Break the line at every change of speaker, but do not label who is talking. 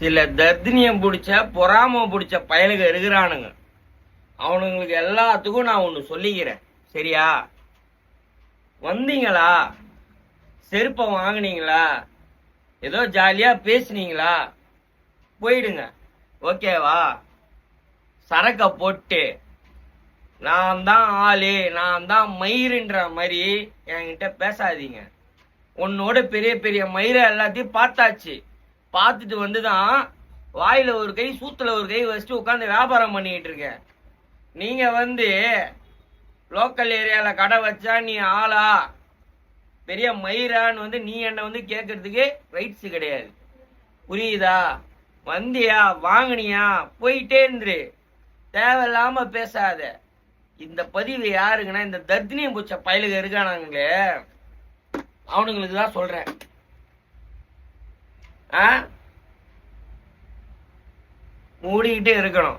சில தர்தினியம் பிடிச்ச பொறாம பிடிச்ச பயலுக இருக்கிறானுங்க. அவனுங்களுக்கு எல்லாத்துக்கும் நான் ஒண்ணு சொல்லிக்கிறேன், சரியா? வந்தீங்களா, செருப்பை வாங்கினீங்களா, ஏதோ ஜாலியா பேசுனீங்களா, போயிடுங்க. ஓகேவா? சரக்க போட்டு நான் தான் ஆளு, நான் தான் மயிருன்ற மாதிரி என்கிட்ட பேசாதீங்க. உன்னோட பெரிய பெரிய மயிரை எல்லாத்தையும் பார்த்தாச்சு. பார்த்துட்டு வந்துதான் வாயில ஒரு கை சூத்துல ஒரு கை வச்சுட்டு உட்காந்து வியாபாரம் பண்ணிட்டு இருக்க. நீங்க லோக்கல் ஏரியால கடை வச்சா நீ ஆளா பெரிய மயிரான்னு நீ என்ன கேட்கறதுக்கு ரைட்ஸ் கிடையாது. புரியுதா? வந்தியா, வாங்கினியா, போயிட்டே இருந்து தேவையில்லாம பேசாத. இந்த பதிவு யாருங்கன்னா இந்த தர்தினியம் பூச்ச பயலுக இருக்கானாங்களே, அவனுங்களுக்கு தான் சொல்றேன். மூடிக்கிட்டே இருக்கணும்.